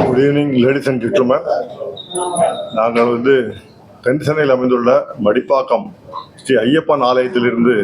Good evening ladies and gentlemen. நாங்கள் தென் சென்னையில் அமைந்துள்ள மடிப்பாக்கம் ஸ்ரீ ஐயப்பன் ஆலயத்திலிருந்து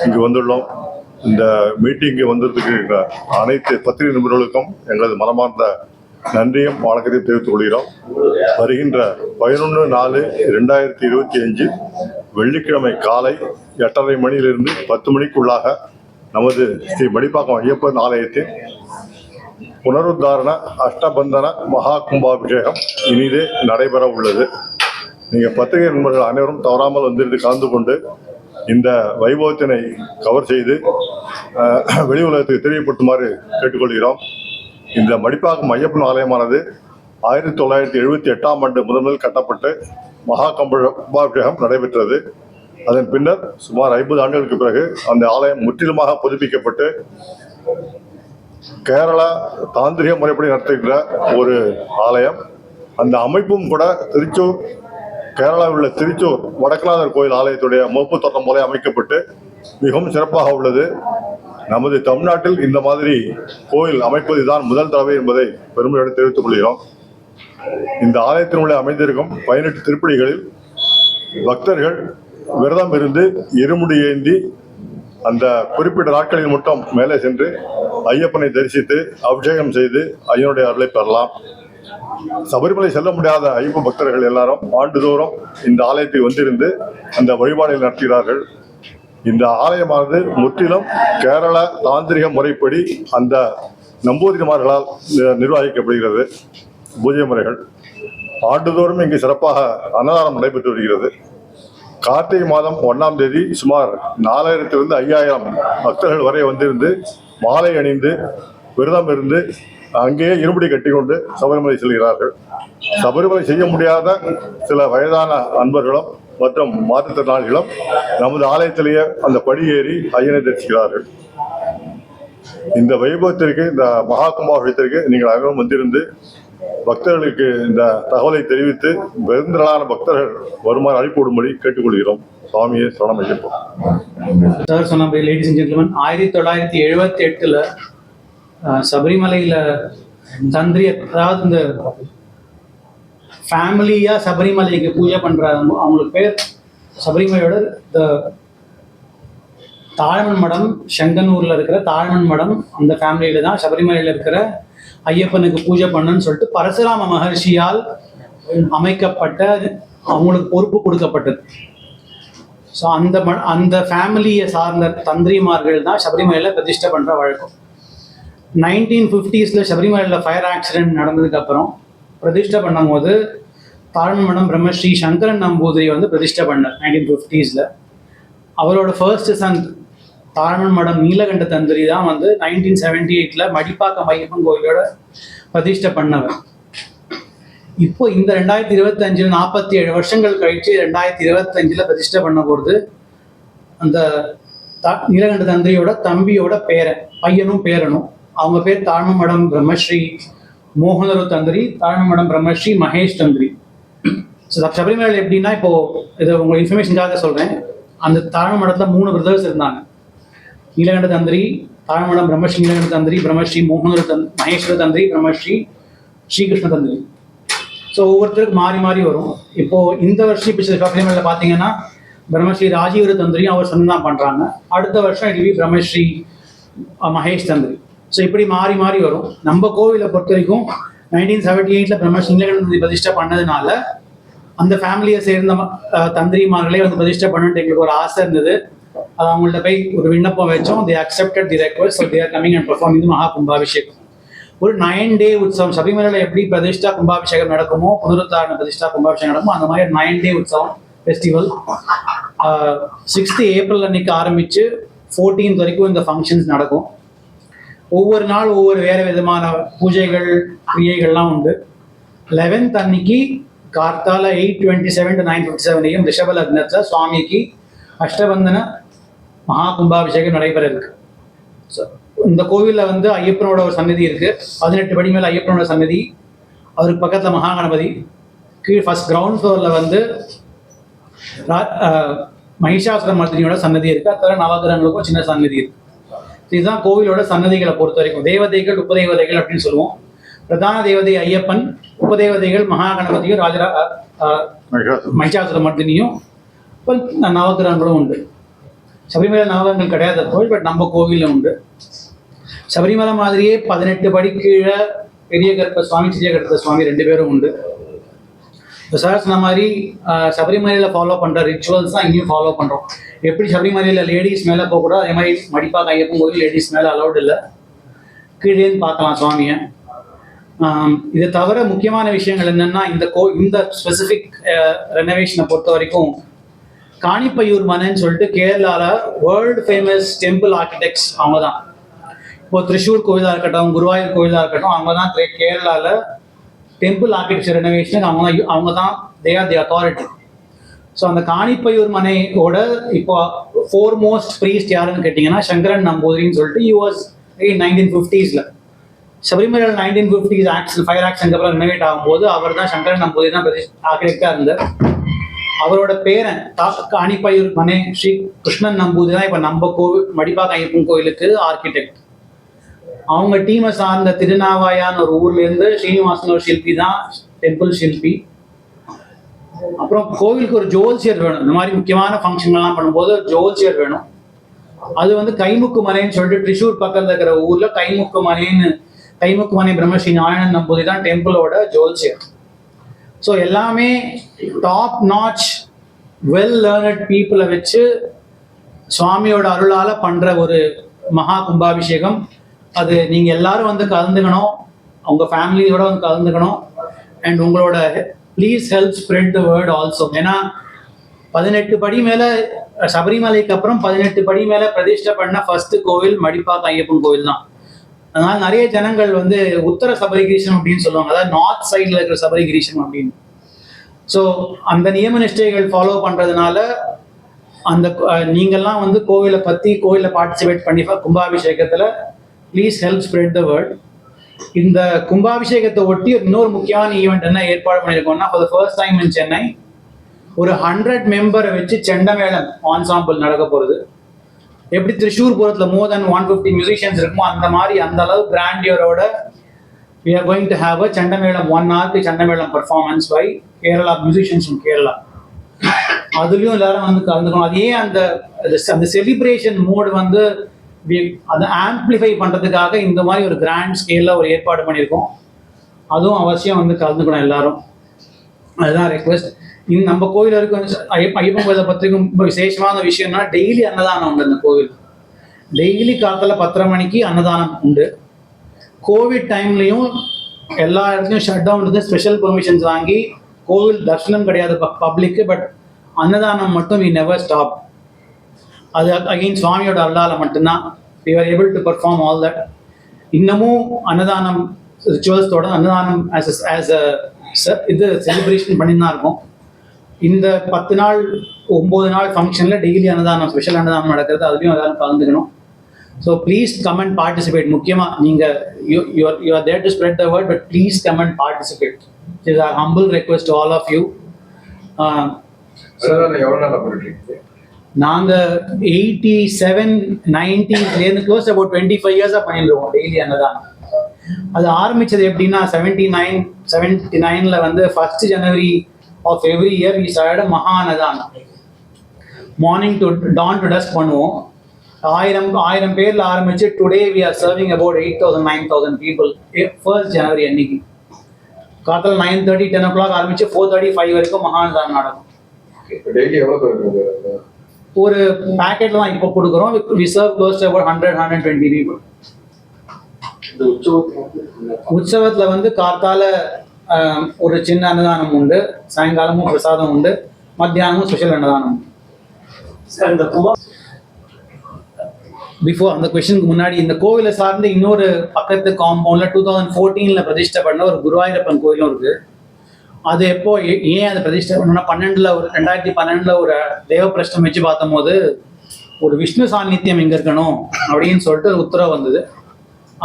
இங்கு வந்துள்ளோம். இந்த மீட்டிங்கு வந்ததுக்கு அனைத்து பத்திரிகை நிபுணர்களுக்கும் எங்களது மனமார்ந்த நன்றியும் வணக்கத்தையும் தெரிவித்துக் கொள்கிறோம். வருகின்ற 11/4/2025 வெள்ளிக்கிழமை காலை 8:30 மணியிலிருந்து 10 மணிக்குள்ளாக நமது ஸ்ரீ மடிப்பாக்கம் ஐயப்பன் ஆலயத்தின் புனருத்தாரண அஷ்டபந்தன மகா கும்பாபிஷேகம் இனிதே நடைபெற உள்ளது. நீங்கள் பத்திரிகை நண்பர்கள் அனைவரும் தவறாமல் வந்திருந்து கலந்து கொண்டு இந்த வைபவத்தினை கவர் செய்து வெளி உலகத்துக்கு தெரியப்படுத்துமாறு கேட்டுக்கொள்கிறோம். இந்த மடிப்பாக்கம் ஐயப்பன் ஆலயமானது 1978ஆம் ஆண்டு முதல் கட்டப்பட்டு மகா கும்பாபிஷேகம் நடைபெற்றது. அதன் பின்னர் சுமார் 50 ஆண்டுகளுக்கு பிறகு அந்த ஆலயம் முற்றிலுமாக புதுப்பிக்கப்பட்டு கேரளா தாந்திரிக முறைப்படி நடத்துகின்ற ஒரு ஆலயம். அந்த அமைப்பும் கூட திருச்சூர், கேரளாவில் உள்ள திருச்சூர் வடக்குநாதர் கோயில் ஆலயத்துடைய முகப்பு தோட்டம் போல அமைக்கப்பட்டு மிகவும் சிறப்பாக உள்ளது. நமது தமிழ்நாட்டில் இந்த மாதிரி கோயில் அமைப்பது தான் முதல் தடவை என்பதை பெருமையோடு தெரிவித்துக் கொள்கிறோம். இந்த ஆலயத்தினுள்ளே அமைந்திருக்கும் 18 திருப்படிகளில் பக்தர்கள் விரதம் இருந்து இருமுடி ஏந்தி அந்த குறிப்பிட்ட நாட்களில் மட்டும் மேலே சென்று ஐயப்பனை தரிசித்து அபிஷேகம் செய்து ஐயனுடைய அருளை பெறலாம். சபரிமலை செல்ல முடியாத ஐயப்ப பக்தர்கள் எல்லாரும் ஆண்டுதோறும் இந்த ஆலயத்துக்கு வந்திருந்து அந்த வழிபாடுகளை நடத்துகிறார்கள். இந்த ஆலயமானது முற்றிலும் கேரள தாந்திரிக முறைப்படி அந்த நம்பூதிரிமார்களால் நிர்வகிக்கப்படுகிறது. பூஜை முறைகள் ஆண்டுதோறும் இங்கு சிறப்பாக அன்னதானம் நடைபெற்று வருகிறது. கார்த்திகை மாதம் 1ஆம் தேதி சுமார் 4000 - 5000 பக்தர்கள் வரை வந்திருந்து மாலை அணிந்து விரதம் இருந்து அங்கேயே இருமுடி கட்டி கொண்டு சபரிமலை செல்கிறார்கள். சபரிமலை செய்ய முடியாத சில வயதான அன்பர்களும் மற்றும் மாற்றுத்திறனாளிகளும் நமது ஆலயத்திலேயே அந்த படி ஏறி ஐயனை தரிசிக்கிறார்கள். இந்த வைபவத்திற்கு, இந்த மகா கும்பாபிஷேகத்திற்கு நீங்கள் அனைவரும் வந்திருந்து பக்தர்களுக்கு இந்த தகவலை தெரிவித்து பெருந்திரளான பக்தர்கள் வருமாறு அழைப்பு விடும்படி கேட்டுக்கொள்கிறோம். சுவாமியே சரணம் ஐயப்பன். சார் சொன்ன லேடிஸ் அண்ட் ஜென்டில்மேன், 1978 சபரிமலையில் தந்திரி, அதாவது இந்த ஃபேமிலியாக சபரிமலைக்கு பூஜை பண்ணுற அவங்களுக்கு பேர் சபரிமலையோட தாழ்மன் மடம், செங்கனூரில் இருக்கிற தாழ்மன் மடம், அந்த ஃபேமிலியில் தான் சபரிமலையில் இருக்கிற ஐயப்பனுக்கு பூஜை பண்ணுன்னு சொல்லிட்டு பரசுராம மகர்ஷியால் அமைக்கப்பட்ட அவங்களுக்கு பொறுப்பு கொடுக்கப்பட்டது. ஸோ அந்த ஃபேமிலியை சார்ந்த தந்திரிமார்கள் தான் சபரிமலையில் பிரதிஷ்டை பண்ணுற வழக்கம். 1950s சபரிமலையில் ஃபயர் ஆக்சிடென்ட் நடந்ததுக்கப்புறம் பிரதிஷ்டை பண்ணும்போது தாழ்மன் பிரம்மஸ்ரீ சங்கரன் நம்பூதிரி பிரதிஷ்டை பண்ணார் 1950s. அவரோட ஃபர்ஸ்ட் சன் தாழ்மன் மடம் நீலகண்ட தந்திரி தான் 1978 மடிப்பாக்கம் ஐயப்பன் கோயிலோட பிரதிஷ்டை பண்ணவர். இப்போ இந்த 2025 47 வருஷங்கள் கழிச்சு 2025 பிரதிஷ்டை பண்ண போகிறது அந்த நீலகண்ட தந்திரியோட தம்பியோட பையனும் பேரனும். அவங்க பேர் தாழ்மன் மடம் பிரம்மஸ்ரீ மோகனரு தந்திரி, தாழ்மன் மடம் பிரம்மஸ்ரீ மகேஷ் தந்திரி. ஸோ சபரிமலையில் எப்படின்னா, இப்போ இதை உங்கள் இன்ஃபர்மேஷனுக்காக சொல்கிறேன், அந்த தாழ்மன் மடத்தில் 3 பிரதர்ஸ் இருந்தாங்க. நீலகண்ட தந்திரி, தாழ்மடம் பிரம்மஸ்ரீ நீலகண்ட தந்திரி, பிரம்மஸ்ரீ மோகனரு மகேஸ்வர தந்திரி, பிரம்மஸ்ரீ ஸ்ரீகிருஷ்ண தந்திரி. ஸோ ஒவ்வொருத்தருக்கு மாறி மாறி வரும். இப்போது இந்த வருஷம் இப்போ சபரிமலையில் பார்த்தீங்கன்னா பிரம்மஸ்ரீ ராஜீவர தந்திரியும் அவர் சொன்ன தான் பண்ணுறாங்க. அடுத்த வருஷம் இட்லி பிரம்மஸ்ரீ மகேஷ் தந்திரி. ஸோ இப்படி மாறி மாறி வரும். நம்ம கோவிலை பொறுத்த வரைக்கும் 1978 பிரம்மஸ்ரீ நீலகண்ட தந்திரி பிரதிஷ்டை பண்ணதுனால அந்த ஃபேமிலியை சேர்ந்த தந்திரிமார்களே பிரதிஷ்டை பண்ணிட்டு எங்களுக்கு ஒரு ஆசை இருந்தது. அது அவங்கள்ட்ட போய் ஒரு விண்ணப்பம் வச்சோம். they accepted the request, so they are coming and performing the மகா கும்பாபிஷேகம். ஒரு 9 day உற்சவம். சபரிமலையில் எப்படி பிரதிஷ்டா கும்பாபிஷேகம் நடக்குமோ, புனருத்தாரண பிரதிஷ்டா கும்பாபிஷேகம் நடக்குமோ, அந்த மாதிரி 9 day உற்சவம் ஃபெஸ்டிவல் 6th April அன்னைக்கு ஆரம்பித்து 14th வரைக்கும் இந்த ஃபங்க்ஷன்ஸ் நடக்கும். ஒவ்வொரு நாள் ஒவ்வொரு வேறு விதமான பூஜைகள் கிரியைகள்லாம் உண்டு. 11th அன்னைக்கு கார்த்தால 8:27 to 9:57 AM ரிஷப லக்னத்தில் சுவாமிக்கு அஷ்டபந்தன மகா கும்பாபிஷேகம் நடைபெற இருக்கு. ஸோ இந்த கோவிலில் ஐயப்பனோட ஒரு சன்னதி இருக்கு. 18 படி மேலே ஐயப்பனோட சன்னதி. அவருக்கு பக்கத்தில் மகா கணபதி. கீழ் ஃபர்ஸ்ட் கிரவுண்ட் ஃப்ளோரில் மகிஷாசுர மர்தினியோட சன்னதி இருக்கு. அது தவிர நவகிரகங்களுக்கும் சின்ன சன்னதி இருக்கு. இதுதான் கோவிலோட சன்னதிகளை பொறுத்த வரைக்கும். தேவதைகள், உபதேவதைகள் அப்படின்னு சொல்லுவோம். பிரதான தேவதை ஐயப்பன், உபதேவதைகள் மகாகணபதியும் மகிஷாசுரமர்தினியும், இப்போ நவகிரகங்களும் உண்டு. சபரிமலை நவகிரகங்கள் கிடையாத கோவில், பட் நம்ம கோவிலில் உண்டு. சபரிமலை மாதிரியே 18 படி கீழே பெரிய கருப்ப சுவாமி, சிறிய கருப்ப சுவாமி 2 பேரும் உண்டு. இப்போ சார் சொன்ன மாதிரி சபரிமலையில் ஃபாலோ பண்ணுற ரிச்சுவல்ஸ் தான் இங்கேயும் ஃபாலோ பண்ணுறோம். எப்படி சபரிமலையில் லேடிஸ் மேலே போகக்கூடாது, அதே மாதிரி மடிப்பாக ஐயப்பன் கோவில் லேடிஸ் மேலே அலௌட் இல்லை, கீழேன்னு பார்க்கலாம் சுவாமியை. இதை தவிர முக்கியமான விஷயங்கள் என்னென்னா, இந்த ஸ்பெசிஃபிக் ரெனோவேஷனை பொறுத்த வரைக்கும் காணிப்பையூர் மனைன்னு சொல்லிட்டு கேரளாவில் வேர்ல்டு ஃபேமஸ் டெம்பிள் ஆர்கிடெக்ட்ஸ் அவங்க தான். இப்போ திருச்சூர் கோவிலாக இருக்கட்டும், குருவாயூர் கோவிலாக இருக்கட்டும், அவங்க தான் கேரளாவில் டெம்பிள் ஆர்கிடெக்சர் ரெனோவேஷனுக்கு அவங்க தான் they are the authority. So அந்த காணிப்பையூர் மனையோட இப்போ ஃபோர்மோஸ்ட் ப்ரீஸ்ட் யாருன்னு கேட்டிங்கன்னா சங்கரன் நம்பூதிரின்னு சொல்லிட்டு he was 1950s. சபரிமலையில் 1950s ஆக்ட்ஸ், ஃபயர் ஆக்ட்ஸ் அப்புறம் ரெனோவேட் ஆகும்போது அவர் தான் சங்கரன் நம்பூதிரி தான் ஆர்கிடெக்டாக இருந்தார். அவரோட பேரன் காணிப்பையூர் மனை ஸ்ரீ கிருஷ்ணன் நம்பூதிரி தான் இப்போ நம்ம கோவில் மடிப்பாக ஐயப்பன் கோவிலுக்கு ஆர்கிடெக்ட். அவங்க டீமை சார்ந்த திருநாவாயான்னு ஒரு ஊர்லேருந்து ஸ்ரீனிவாசன் ஒரு ஷில்பி தான் டெம்பிள் ஷில்பி. அப்புறம் கோவிலுக்கு ஒரு ஜோல்சியர் வேணும். இந்த மாதிரி முக்கியமான ஃபங்க்ஷன்லாம் பண்ணும்போது ஜோல்சியர் வேணும். அது வந்து கைமுக்கு மனைன்னு சொல்லிட்டு ட்ரிஷூர் பக்கத்தில் இருக்கிற ஊரில் கைமுக்கு மனை பிரம்மஸ்ரீ நாராயணன் நம்பூதிரி தான் டெம்பிளோட ஜோல்சியர். ஸோ எல்லாமே டாப் நாச் வெல் லேர்னட் பீப்புளை வச்சு சுவாமியோட அருளால் பண்ணுற ஒரு மகா கும்பாபிஷேகம். அது நீங்கள் எல்லாரும் வந்து கலந்துக்கணும், உங்கள் ஃபேமிலியோட வந்து கலந்துக்கணும். அண்ட் உங்களோட please help spread the word also. ஏன்னா 18 படி மேலே சபரிமலைக்கு அப்புறம் 18 படி மேலே பிரதிஷ்டை பண்ண ஃபர்ஸ்ட் கோவில் மடிப்பாக ஐயப்பன் கோவில் தான். அதனால நிறைய ஜனங்கள் வந்து உத்தர சபரிகிரீஷம் அப்படின்னு சொல்லுவாங்க, அதாவது நார்த் சைடில் இருக்கிற சபரிகிரீஷம் அப்படின்னு. ஸோ அந்த நியம நிஷ்டைகள் ஃபாலோ பண்ணுறதுனால அந்த நீங்கள்லாம் வந்து கோவிலில் பார்ட்டிசிபேட் பண்ணி கும்பாபிஷேகத்தில் please help spread the word. இந்த கும்பாபிஷேகத்தை ஒட்டி இன்னொரு முக்கியமான ஈவெண்ட் என்ன ஏற்பாடு பண்ணியிருக்கோம்னா, for the first time in Chennai ஒரு 100 மெம்பரை வச்சு செண்டமேளம் ஆன்சாம்பிள் நடக்க போகிறது. எப்படி திருச்சூர்புரத்தில் மோர் தென் 150 மியூசிஷியன்ஸ் இருக்குமோ அந்த மாதிரி அந்த அளவு கிராண்டியரோட we are going to have a chendamelam 1 hour chendamelam performance by Kerala musicians in Kerala. அதுலேயும் எல்லாரும் வந்து கலந்துக்கணும். அதே அந்த செலிப்ரேஷன் மோடு வந்து அதை ஆம்பிளிஃபை பண்ணுறதுக்காக இந்த மாதிரி ஒரு கிராண்ட் ஸ்கேலில் ஒரு ஏற்பாடு பண்ணியிருக்கோம். அதுவும் அவசியம் வந்து கலந்துக்கணும் எல்லாரும். அதுதான் ரெக்வெஸ்ட். நம்ம கோவில் இருக்கும் ஐயப்பன் கோயிலை பற்றிக்கும் ரொம்ப விசேஷமான விஷயம்னா டெய்லி அன்னதானம் உண்டு. இந்த கோவில் டெய்லி காலத்தில் 10:30 மணிக்கு அன்னதானம் உண்டு. கோவிட் டைம்லையும் எல்லா இடத்துலையும் ஷட் டவுன் இருந்து ஸ்பெஷல் பெர்மிஷன்ஸ் வாங்கி கோவில் தர்ஷனம் கிடையாது பப்ளிக்கு, பட் அன்னதானம் மட்டும் வி நெவர் ஸ்டாப். அது அகெயின் சுவாமியோட அருளால் மட்டும்தான் we were able to perform all that. இன்னமும் அன்னதானம் ரிச்சுவல்ஸோட அன்னதானம் இது செலிப்ரேஷன் பண்ணி தான் இருக்கும். இந்த 10 நாள் 9 நாள் ஃபங்க்ஷனில் டெய்லி அன்னதானம், ஸ்பெஷல் அன்னதானம் நடக்கிறது. அதுலேயும் எல்லாரும் கலந்துக்கணும். So please come and participate. முக்கியமாக நீங்கள் you are there to spread the word, but please come and participate. It is our humble request to all of you. நாங்கள் 87, 90s க்ளோஸ் அபவுட் 25 இயர்ஸாக பண்ணிடுவோம் டெய்லி அன்னதானம். அது ஆரம்பித்தது எப்படின்னா 79 வந்து 1st January of every year we started மகா அன்னதானம். Morning to dawn to dusk பண்ணுவோம். 1000 பேரில் ஆரம்பிச்சு today we are serving about 8,000 9,000 people 1st January அன்னைக்கு. காலத்தில் 9:30 10 o'clock ஆரம்பிச்சு 4:30 5 வரைக்கும் மகா அன்னதானம் நடக்கும். ஒரு பேக்கெட்ல தான் இப்போ கொடுக்குறோம். We serve close to about 100-120 people. உற்சவத்தில் வந்து காத்தால ஒரு சின்ன அன்னதானம் உண்டு, சாயங்காலமும் பிரசாதம் உண்டு, மத்தியானமும் ஸ்பெஷல் அன்னதானம். பிஃபோர் அந்த கொஸ்டினுக்கு முன்னாடி இந்த கோவிலை சார்ந்து இன்னொரு பக்கத்து காம்பவுண்டில் 2014 பிரதிஷ்டை பண்ண ஒரு குருவாயூரப்பன் கோயிலும் இருக்கு. அது எப்போ ஏன் அதை பிரதிஷ்டை பண்ணோம்னா 2012 ஒரு தேவப்பிரஷ்டம் வச்சு பார்த்தபோது ஒரு விஷ்ணு சாநித்தியம் இங்கே இருக்கணும் அப்படின்னு சொல்லிட்டு ஒரு உத்தரவு வந்தது.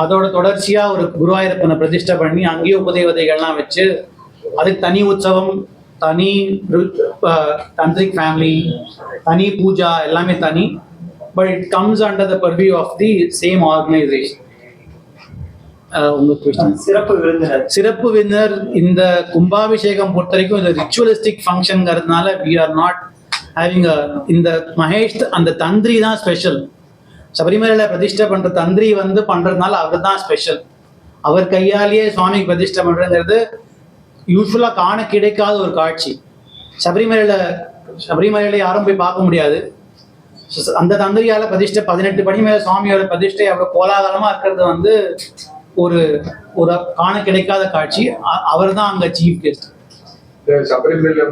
அதோட தொடர்ச்சியாக ஒரு குருவாயூரப்பனை பிரதிஷ்டை பண்ணி அங்கேயும் உபதேவதைகள்லாம் வச்சு அதுக்கு தனி உற்சவம், தனி தந்திரிக் ஃபேமிலி, தனி பூஜா, எல்லாமே தனி. But it comes under the purview of the same organisation. உங்க question. சிறப்பு விருந்தினர். சிறப்பு விருந்தினர் இந்த கும்பாபிஷேகம் பொறுத்த வரைக்கும் இந்த ரிச்சுவலிஸ்டிக் ஃபங்க்ஷன்ங்கிறதுனால வி ஆர் நாட் ஹேவிங் இந்த மகேஷ் அந்த தந்திரி தான் ஸ்பெஷல். சபரிமலையில பிரதிஷ்டை பண்ற தந்திரி வந்து பண்றதுனால அவர் தான் ஸ்பெஷல். அவர் கையாலேயே சுவாமிக்கு பிரதிஷ்டை பண்றதுங்கிறது யூஸ்வலா காண கிடைக்காத ஒரு காட்சி. சபரிமலையில யாரும் போய் பார்க்க முடியாது. அந்த தந்திரியால பிரதிஷ்டை 18 படி மேல சுவாமியோட பிரதிஷ்டை அவ்வளவு கோலாகலமா இருக்கிறது வந்து ஒரு காண கிடைக்காத காட்சி. அவர் தான் அங்க சீஃப் கெஸ்ட். சபரிமலை